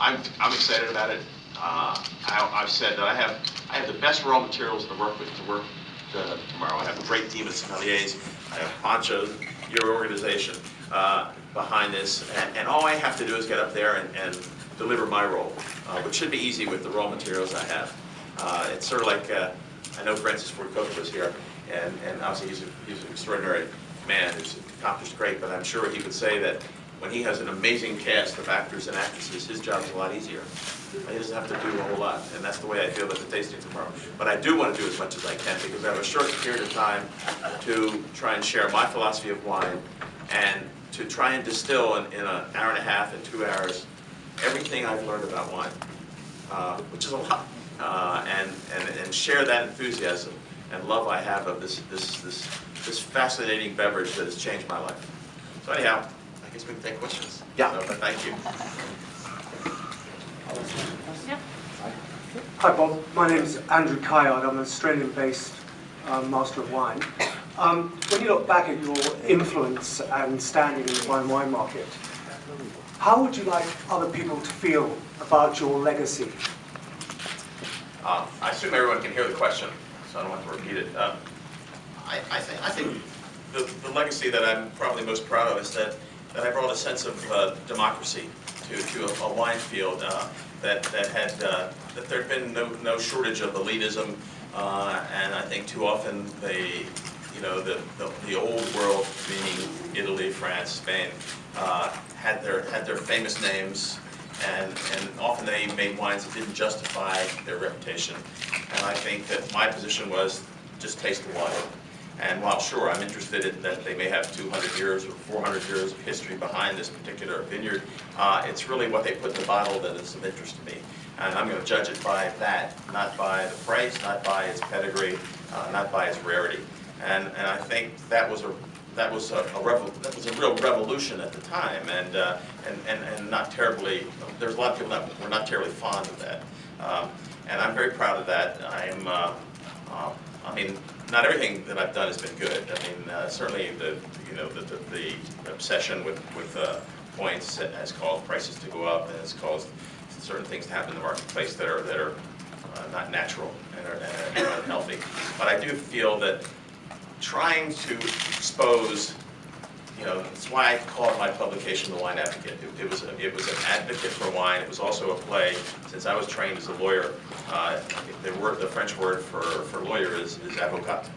I'm excited about it. I've said that I have the best raw materials to work with tomorrow. I have a great team of sommeliers. I have Pancho, your organization, behind this, and all I have to do is get up there and deliver my role, which should be easy with the raw materials I have. It's sort of like I know Francis Ford Coppola was here, and obviously he's an extraordinary man who's accomplished great, but I'm sure he would say that when he has an amazing cast of actors and actresses, his job is a lot easier. He doesn't have to do a whole lot, and that's the way I feel about the tasting tomorrow. But I do want to do as much as I can because I have a short period of time to try and share my philosophy of wine and to try and distill in an hour and a half and 2 hours everything I've learned about wine, which is a lot, and share that enthusiasm and love I have of this fascinating beverage that has changed my life. So anyhow, I guess we can take questions. Yeah. So, but thank you. Yeah. Hi Bob, my name is Andrew Kayard. I'm an Australian-based Master of Wine. When you look back at your influence and standing in the fine wine market, how would you like other people to feel about your legacy? I assume everyone can hear the question, so I don't have to repeat it. I think the legacy that I'm probably most proud of is that I brought a sense of democracy to a wine field that there had been no shortage of elitism, and I think too often the old world, meaning Italy, France, Spain, had their famous names, and often they made wines that didn't justify their reputation. And I think that my position was just taste the wine. And while sure, I'm interested in that they may have 200 years or 400 years of history behind this particular vineyard, it's really what they put in the bottle that is of interest to me. And I'm going to judge it by that, not by the price, not by its pedigree, not by its rarity. And I think that was a real revolution at the time, and not terribly. There's a lot of people that were not terribly fond of that, and I'm very proud of that. I mean, not everything that I've done has been good. I mean, certainly the obsession with points has caused prices to go up, and has caused certain things to happen in the marketplace that are not natural and are unhealthy. But I do feel that trying to expose, that's why I called my publication The Wine Advocate. It was an advocate for wine. It was also a play. Since I was trained as a lawyer, the French word for lawyer is avocat.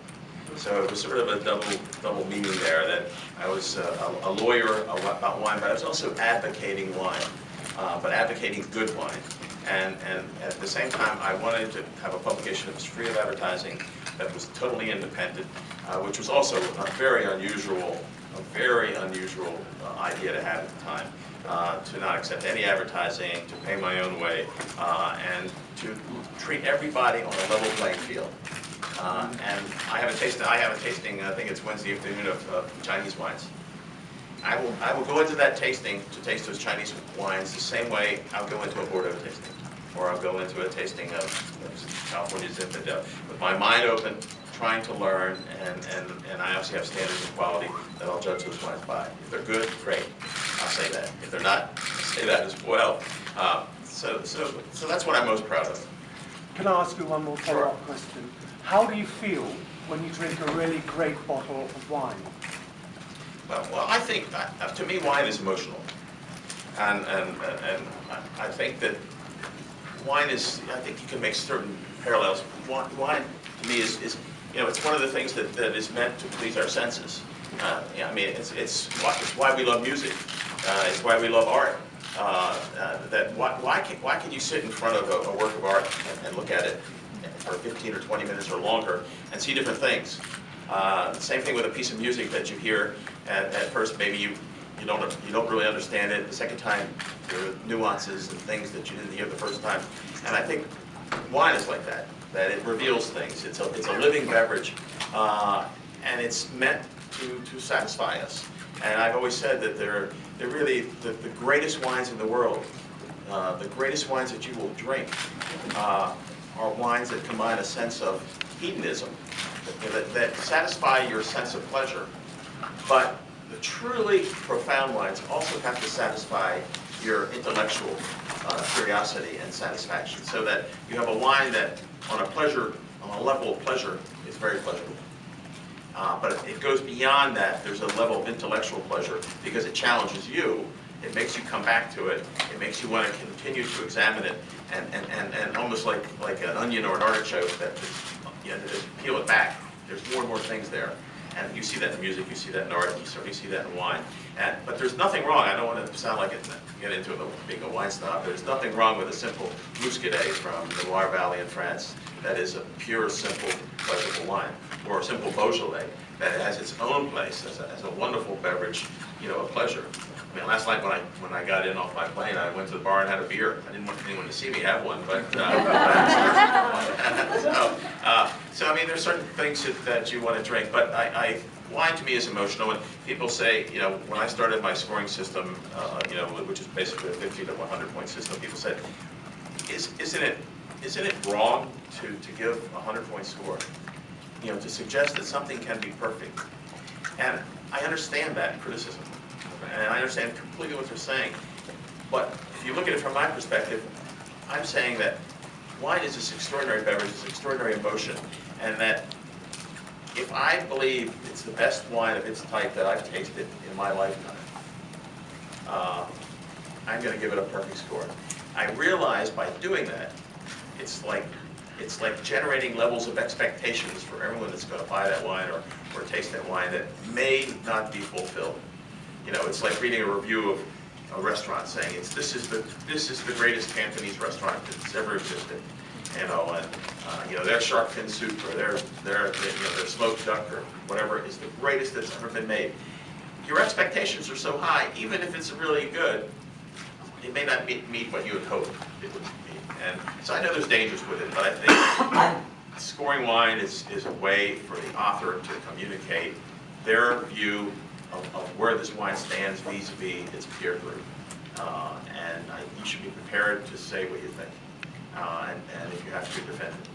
So it was sort of a double meaning there, that I was a lawyer about wine, but I was also advocating wine, but advocating good wine. And at the same time, I wanted to have a publication that was free of advertising, that was totally independent, which was also a very unusual idea to have at the time, to not accept any advertising, to pay my own way, and to treat everybody on a level playing field. And I have a tasting. I think it's Wednesday afternoon of Chinese wines. I will go into that tasting to taste those Chinese wines the same way I'll go into a Bordeaux tasting, or I'll go into a tasting of California Zinfandel, with my mind open, trying to learn, and I obviously have standards of quality that I'll judge those wines by. If they're good, great, I'll say that. If they're not, I'll say that as well. So that's what I'm most proud of. Can I ask you one more follow-up question? How do you feel when you drink a really great bottle of wine? Well, I think, to me, wine is emotional. And I think that wine is, I think you can make certain parallels. Wine, to me, is it's one of the things that is meant to please our senses. I mean, it's why we love music. It's why we love art. Why can you sit in front of a work of art and look at it for 15 or 20 minutes or longer and see different things? Same thing with a piece of music that you hear, at first maybe you don't really understand it. The second time, there are nuances and things that you didn't hear the first time. And I think wine is like that it reveals things. It's a living beverage, and it's meant to satisfy us. And I've always said that they're really the greatest wines in the world. The greatest wines that you will drink are wines that combine a sense of hedonism, that satisfy your sense of pleasure. But the truly profound wines also have to satisfy your intellectual curiosity and satisfaction, so that you have a wine that, on a level of pleasure, is very pleasurable. But it goes beyond that. There's a level of intellectual pleasure because it challenges you. It makes you come back to it. It makes you want to continue to examine it, and almost like an onion or an artichoke that just peel it back. There's more and more things there. And you see that in music, you see that in art, you certainly see that in wine. But there's nothing wrong. I don't want to sound like get into it being a wine snob. There's nothing wrong with a simple Muscadet from the Loire Valley in France that is a pure, simple, pleasurable wine, or a simple Beaujolais that has its own place as a wonderful beverage, a pleasure. I mean, last night when I got in off my plane, I went to the bar and had a beer. I didn't want anyone to see me have one, but so I mean, there's certain things that you want to drink. But wine to me is emotional. When people say, when I started my scoring system, which is basically a 50 to 100 point system, people said, isn't it wrong to give a 100-point score? To suggest that something can be perfect. And I understand that criticism. And I understand completely what they're saying. But if you look at it from my perspective, I'm saying that wine is this extraordinary beverage, this extraordinary emotion, and that if I believe it's the best wine of its type that I've tasted in my lifetime, I'm going to give it a perfect score. I realize by doing that, it's like generating levels of expectations for everyone that's going to buy that wine or taste that wine that may not be fulfilled. It's like reading a review of a restaurant saying this is the greatest Cantonese restaurant that's ever existed. Their shark fin soup or their smoked duck or whatever is the greatest that's ever been made. Your expectations are so high, even if it's really good, it may not meet what you had hoped it would meet. And so I know there's dangers with it, but I think scoring wine is a way for the author to communicate their view of where this wine stands vis-a-vis its peer group. You should be prepared to say what you think. And if you have to, defend it.